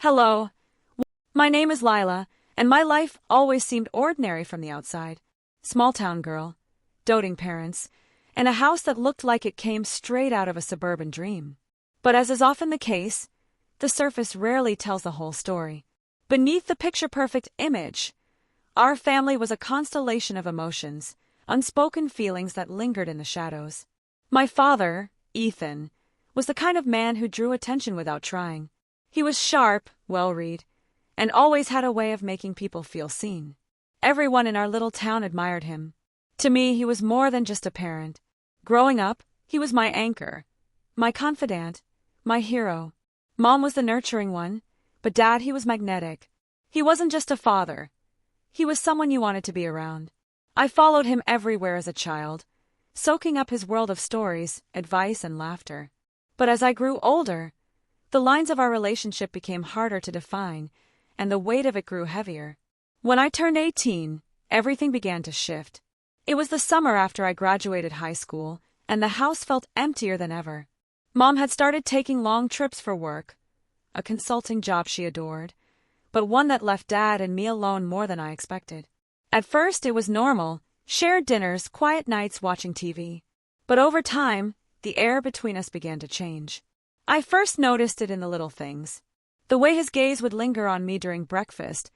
Hello. My name is Lila, and my life always seemed ordinary from the outside. Small town girl, doting parents, and a house that looked like it came straight out of a suburban dream. But as is often the case, the surface rarely tells the whole story. Beneath the picture-perfect image, our family was a constellation of emotions, unspoken feelings that lingered in the shadows. My father, Ethan, was the kind of man who drew attention without trying. He was sharp, well-read, and always had a way of making people feel seen. Everyone in our little town admired him. To me, he was more than just a parent. Growing up, he was my anchor, my confidant, my hero. Mom was the nurturing one, but Dad, he was magnetic. He wasn't just a father. He was someone you wanted to be around. I followed him everywhere as a child, soaking up his world of stories, advice, and laughter. But as I grew older, the lines of our relationship became harder to define, and the weight of it grew heavier. When I turned 18, everything began to shift. It was the summer after I graduated high school, and the house felt emptier than ever. Mom had started taking long trips for work, a consulting job she adored, but one that left Dad and me alone more than I expected. At first, it was normal, shared dinners, quiet nights watching TV. But over time, the air between us began to change. I first noticed it in the little things. The way his gaze would linger on me during breakfast,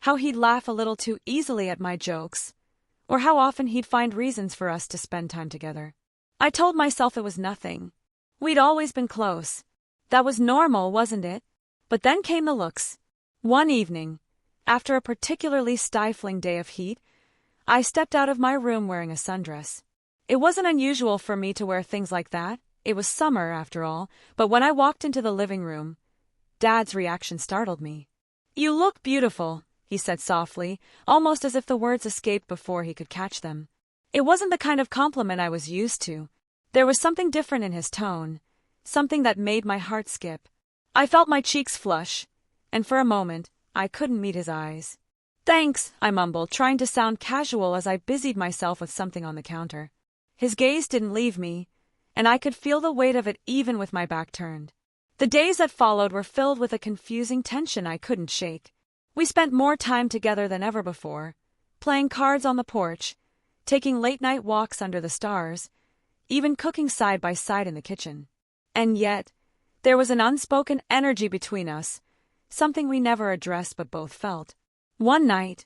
how he'd laugh a little too easily at my jokes, or how often he'd find reasons for us to spend time together. I told myself it was nothing. We'd always been close. That was normal, wasn't it? But then came the looks. One evening, after a particularly stifling day of heat, I stepped out of my room wearing a sundress. It wasn't unusual for me to wear things like that. It was summer, after all, but when I walked into the living room, Dad's reaction startled me. "You look beautiful," he said softly, almost as if the words escaped before he could catch them. It wasn't the kind of compliment I was used to. There was something different in his tone, something that made my heart skip. I felt my cheeks flush, and for a moment, I couldn't meet his eyes. "Thanks," I mumbled, trying to sound casual as I busied myself with something on the counter. His gaze didn't leave me, and I could feel the weight of it even with my back turned. The days that followed were filled with a confusing tension I couldn't shake. We spent more time together than ever before, playing cards on the porch, taking late-night walks under the stars, even cooking side by side in the kitchen. And yet, there was an unspoken energy between us, something we never addressed but both felt. One night,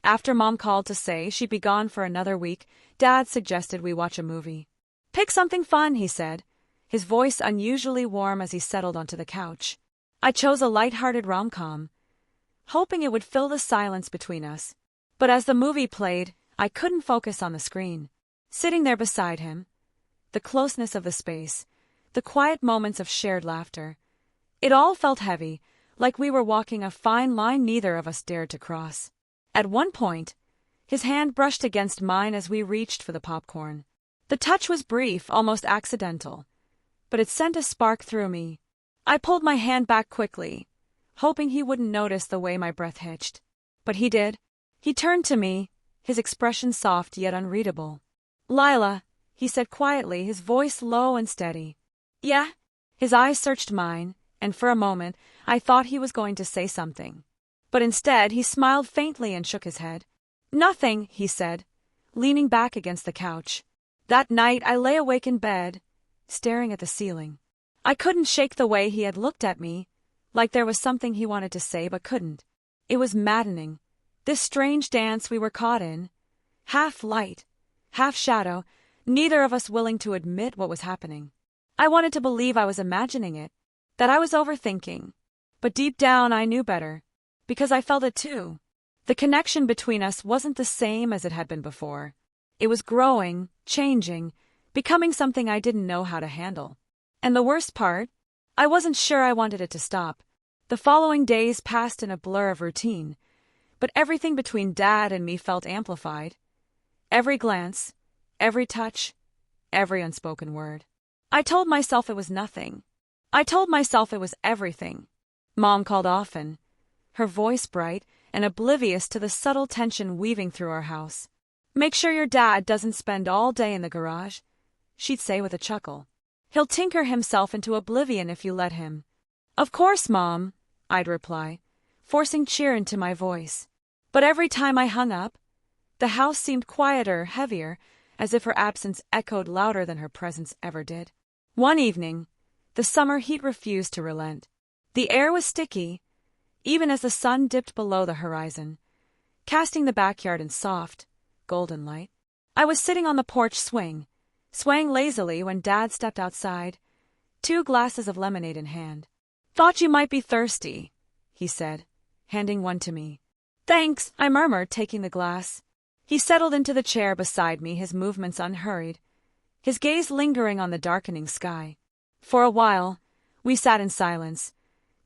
after Mom called to say she'd be gone for another week, Dad suggested we watch a movie. "Pick something fun," he said, his voice unusually warm as he settled onto the couch. I chose a light-hearted rom-com, hoping it would fill the silence between us. But as the movie played, I couldn't focus on the screen. Sitting there beside him, the closeness of the space, the quiet moments of shared laughter, it all felt heavy, like we were walking a fine line neither of us dared to cross. At one point, his hand brushed against mine as we reached for the popcorn. The touch was brief, almost accidental, but it sent a spark through me. I pulled my hand back quickly, hoping he wouldn't notice the way my breath hitched. But he did. He turned to me, his expression soft yet unreadable. "Lila," he said quietly, his voice low and steady. "Yeah?" His eyes searched mine, and for a moment, I thought he was going to say something. But instead, he smiled faintly and shook his head. "Nothing," he said, leaning back against the couch. That night, I lay awake in bed, staring at the ceiling. I couldn't shake the way he had looked at me, like there was something he wanted to say but couldn't. It was maddening, this strange dance we were caught in, half light, half shadow, neither of us willing to admit what was happening. I wanted to believe I was imagining it, that I was overthinking, but deep down I knew better, because I felt it too. The connection between us wasn't the same as it had been before. It was growing, changing, becoming something I didn't know how to handle. And the worst part? I wasn't sure I wanted it to stop. The following days passed in a blur of routine, but everything between Dad and me felt amplified. Every glance, every touch, every unspoken word. I told myself it was nothing. I told myself it was everything. Mom called often, her voice bright and oblivious to the subtle tension weaving through our house. "Make sure your dad doesn't spend all day in the garage," she'd say with a chuckle. "He'll tinker himself into oblivion if you let him." "Of course, Mom," I'd reply, forcing cheer into my voice. But every time I hung up, the house seemed quieter, heavier, as if her absence echoed louder than her presence ever did. One evening, the summer heat refused to relent. The air was sticky, even as the sun dipped below the horizon, casting the backyard in soft, golden light. I was sitting on the porch swaying lazily when Dad stepped outside, 2 glasses of lemonade in hand. "Thought you might be thirsty," he said, handing one to me. "Thanks," I murmured, taking the glass. He settled into the chair beside me, his movements unhurried, his gaze lingering on the darkening sky. For a while, we sat in silence,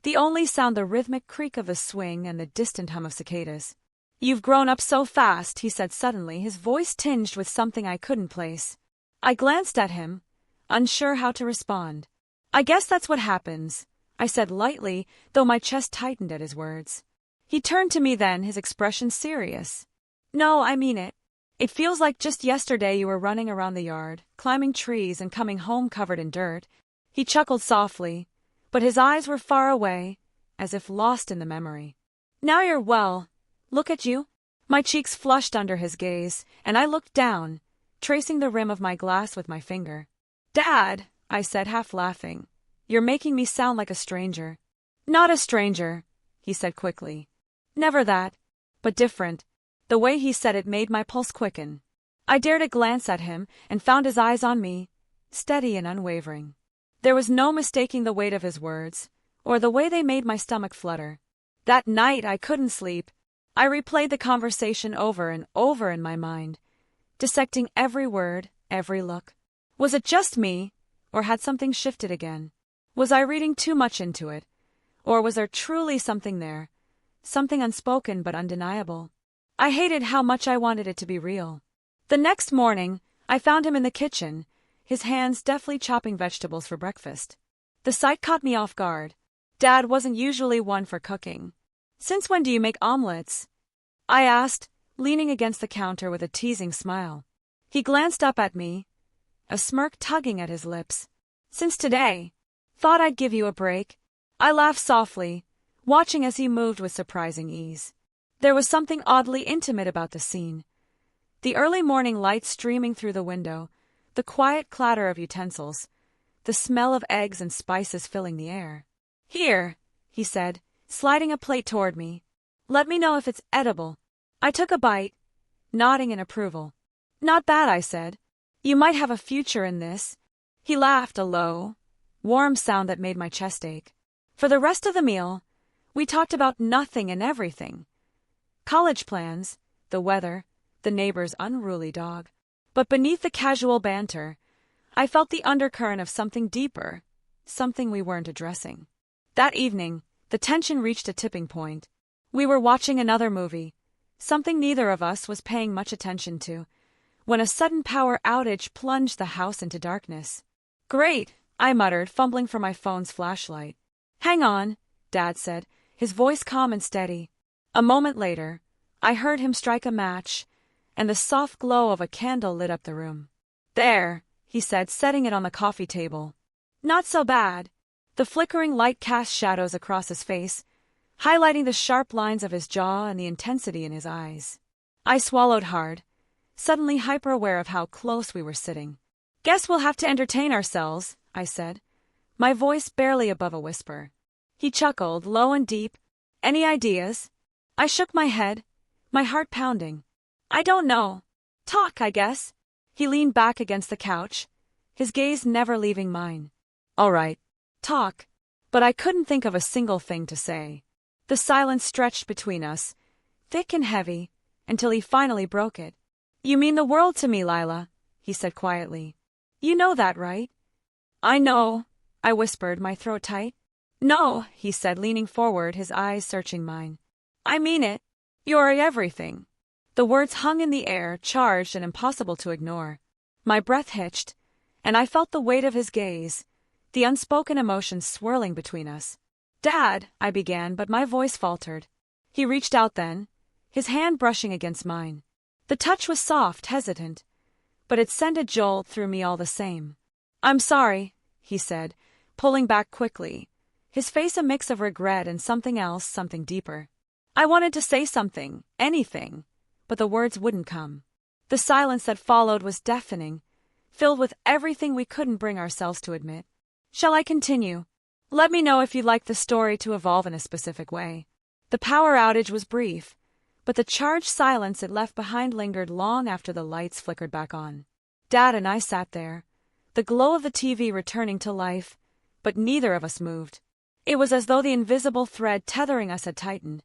the only sound the rhythmic creak of the swing and the distant hum of cicadas. "You've grown up so fast," he said suddenly, his voice tinged with something I couldn't place. I glanced at him, unsure how to respond. "I guess that's what happens," I said lightly, though my chest tightened at his words. He turned to me then, his expression serious. "No, I mean it. It feels like just yesterday you were running around the yard, climbing trees and coming home covered in dirt." He chuckled softly, but his eyes were far away, as if lost in the memory. "Now you're well. Look at you." My cheeks flushed under his gaze, and I looked down, tracing the rim of my glass with my finger. "Dad," I said, half laughing, "you're making me sound like a stranger." "Not a stranger," he said quickly. "Never that, but different." The way he said it made my pulse quicken. I dared a glance at him and found his eyes on me, steady and unwavering. There was no mistaking the weight of his words, or the way they made my stomach flutter. That night I couldn't sleep. I replayed the conversation over and over in my mind, dissecting every word, every look. Was it just me, or had something shifted again? Was I reading too much into it, or was there truly something there, something unspoken but undeniable? I hated how much I wanted it to be real. The next morning, I found him in the kitchen, his hands deftly chopping vegetables for breakfast. The sight caught me off guard. Dad wasn't usually one for cooking. "Since when do you make omelets?" I asked, leaning against the counter with a teasing smile. He glanced up at me, a smirk tugging at his lips. "Since today. Thought I'd give you a break." I laughed softly, watching as he moved with surprising ease. There was something oddly intimate about the scene. The early morning light streaming through the window, the quiet clatter of utensils, the smell of eggs and spices filling the air. "Here," he said, sliding a plate toward me. "Let me know if it's edible." I took a bite, nodding in approval. "Not bad," I said. "You might have a future in this." He laughed, a low, warm sound that made my chest ache. For the rest of the meal, we talked about nothing and everything. College plans, the weather, the neighbor's unruly dog. But beneath the casual banter, I felt the undercurrent of something deeper, something we weren't addressing. That evening, the tension reached a tipping point. We were watching another movie, something neither of us was paying much attention to, when a sudden power outage plunged the house into darkness. "Great," I muttered, fumbling for my phone's flashlight. "Hang on," Dad said, his voice calm and steady. A moment later, I heard him strike a match, and the soft glow of a candle lit up the room. "There," he said, setting it on the coffee table. "Not so bad." The flickering light cast shadows across his face, highlighting the sharp lines of his jaw and the intensity in his eyes. I swallowed hard, suddenly hyper-aware of how close we were sitting. "Guess we'll have to entertain ourselves," I said, my voice barely above a whisper. He chuckled, low and deep. "Any ideas?" I shook my head, my heart pounding. "I don't know. Talk, I guess." He leaned back against the couch, his gaze never leaving mine. "All right, talk." But I couldn't think of a single thing to say. The silence stretched between us, thick and heavy, until he finally broke it. "You mean the world to me, Lila," he said quietly. "You know that, right?" "I know," I whispered, my throat tight. "No," he said, leaning forward, his eyes searching mine. "I mean it. You're everything." The words hung in the air, charged and impossible to ignore. My breath hitched, and I felt the weight of his gaze, the unspoken emotions swirling between us. "Dad," I began, but my voice faltered. He reached out then, his hand brushing against mine. The touch was soft, hesitant, but it sent a jolt through me all the same. "I'm sorry," he said, pulling back quickly, his face a mix of regret and something else, something deeper. I wanted to say something, anything, but the words wouldn't come. The silence that followed was deafening, filled with everything we couldn't bring ourselves to admit. Shall I continue? Let me know if you'd like the story to evolve in a specific way. The power outage was brief, but the charged silence it left behind lingered long after the lights flickered back on. Dad and I sat there, the glow of the TV returning to life, but neither of us moved. It was as though the invisible thread tethering us had tightened,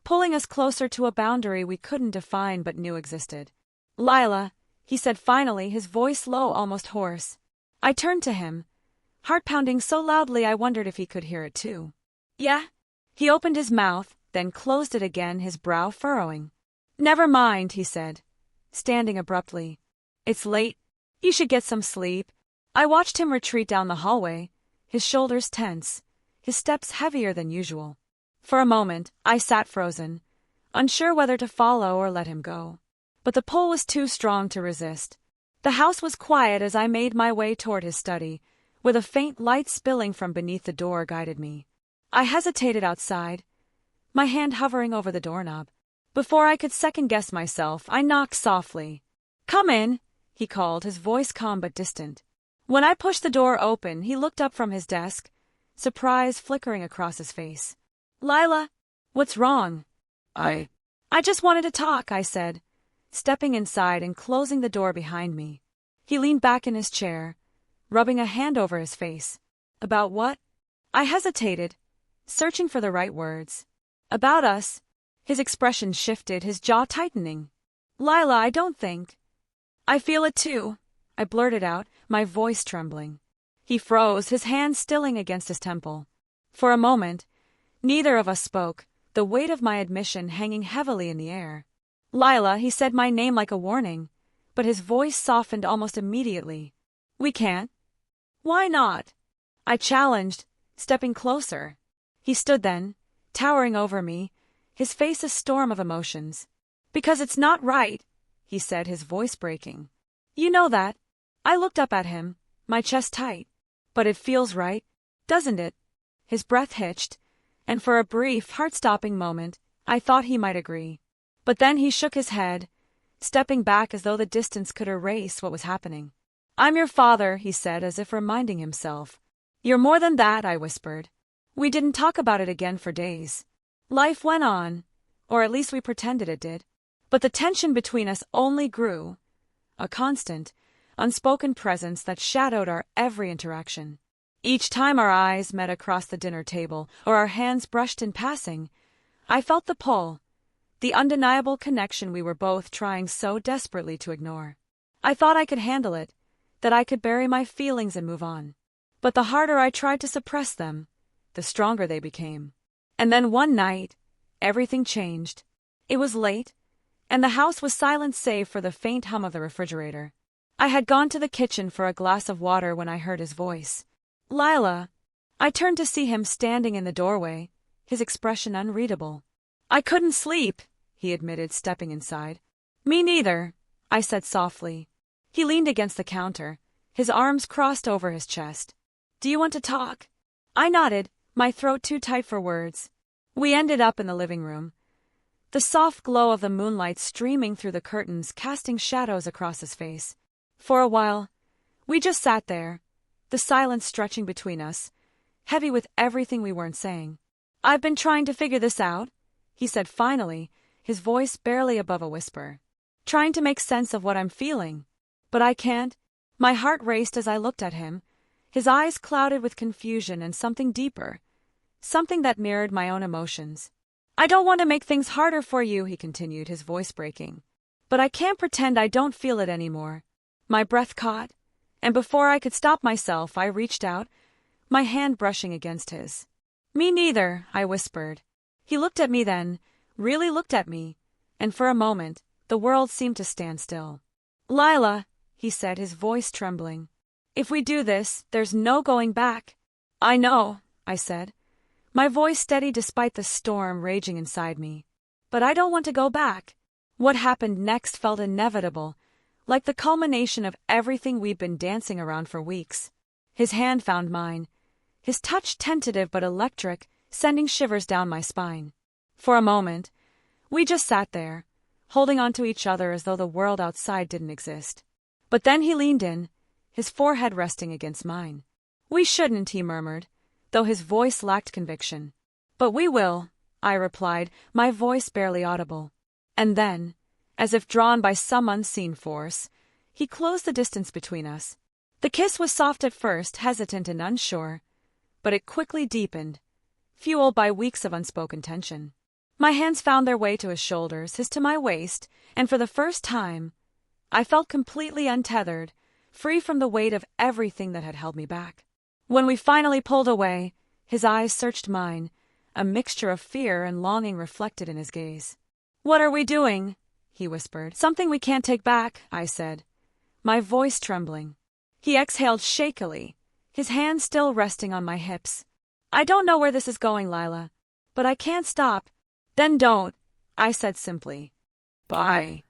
pulling us closer to a boundary we couldn't define but knew existed. Lila, he said finally, his voice low, almost hoarse. I turned to him, heart pounding so loudly I wondered if he could hear it too. Yeah? He opened his mouth, then closed it again, his brow furrowing. Never mind, he said, standing abruptly. It's late. You should get some sleep. I watched him retreat down the hallway, his shoulders tense, his steps heavier than usual. For a moment, I sat frozen, unsure whether to follow or let him go. But the pull was too strong to resist. The house was quiet as I made my way toward his study, with a faint light spilling from beneath the door guided me. I hesitated outside, my hand hovering over the doorknob. Before I could second-guess myself, I knocked softly. Come in, he called, his voice calm but distant. When I pushed the door open, he looked up from his desk, surprise flickering across his face. Lila, what's wrong? I just wanted to talk, I said, stepping inside and closing the door behind me. He leaned back in his chair, rubbing a hand over his face. About what? I hesitated, searching for the right words. About us. His expression shifted, his jaw tightening. Lila, I don't think. I feel it too, I blurted out, my voice trembling. He froze, his hand stilling against his temple. For a moment, neither of us spoke, the weight of my admission hanging heavily in the air. Lila, he said my name like a warning, but his voice softened almost immediately. We can't. Why not? I challenged, stepping closer. He stood then, towering over me, his face a storm of emotions. Because it's not right, he said, his voice breaking. You know that. I looked up at him, my chest tight. But it feels right, doesn't it? His breath hitched, and for a brief, heart-stopping moment, I thought he might agree. But then he shook his head, stepping back as though the distance could erase what was happening. I'm your father, he said, as if reminding himself. You're more than that, I whispered. We didn't talk about it again for days. Life went on, or at least we pretended it did. But the tension between us only grew, a constant, unspoken presence that shadowed our every interaction. Each time our eyes met across the dinner table, or our hands brushed in passing, I felt the pull, the undeniable connection we were both trying so desperately to ignore. I thought I could handle it, that I could bury my feelings and move on. But the harder I tried to suppress them, the stronger they became. And then one night, everything changed. It was late, and the house was silent save for the faint hum of the refrigerator. I had gone to the kitchen for a glass of water when I heard his voice. Lila. I turned to see him standing in the doorway, his expression unreadable. I couldn't sleep, he admitted, stepping inside. Me neither, I said softly. He leaned against the counter, his arms crossed over his chest. Do you want to talk? I nodded, my throat too tight for words. We ended up in the living room, the soft glow of the moonlight streaming through the curtains, casting shadows across his face. For a while, we just sat there, the silence stretching between us, heavy with everything we weren't saying. I've been trying to figure this out, he said finally, his voice barely above a whisper. Trying to make sense of what I'm feeling. But I can't. My heart raced as I looked at him, his eyes clouded with confusion and something deeper, something that mirrored my own emotions. I don't want to make things harder for you, he continued, his voice breaking. But I can't pretend I don't feel it anymore. My breath caught, and before I could stop myself, I reached out, my hand brushing against his. Me neither, I whispered. He looked at me then, really looked at me, and for a moment, the world seemed to stand still. Lila, he said, his voice trembling. If we do this, there's no going back. I know, I said, my voice steady despite the storm raging inside me. But I don't want to go back. What happened next felt inevitable, like the culmination of everything we'd been dancing around for weeks. His hand found mine, his touch tentative but electric, sending shivers down my spine. For a moment, we just sat there, holding on to each other as though the world outside didn't exist. But then he leaned in, his forehead resting against mine. "We shouldn't," he murmured, though his voice lacked conviction. "But we will," I replied, my voice barely audible. And then, as if drawn by some unseen force, he closed the distance between us. The kiss was soft at first, hesitant and unsure, but it quickly deepened, fueled by weeks of unspoken tension. My hands found their way to his shoulders, his to my waist, and for the first time, I felt completely untethered, free from the weight of everything that had held me back. When we finally pulled away, his eyes searched mine, a mixture of fear and longing reflected in his gaze. "What are we doing?" he whispered. "Something we can't take back," I said, my voice trembling. He exhaled shakily, his hands still resting on my hips. "I don't know where this is going, Lila, but I can't stop." "Then don't," I said simply. "Bye."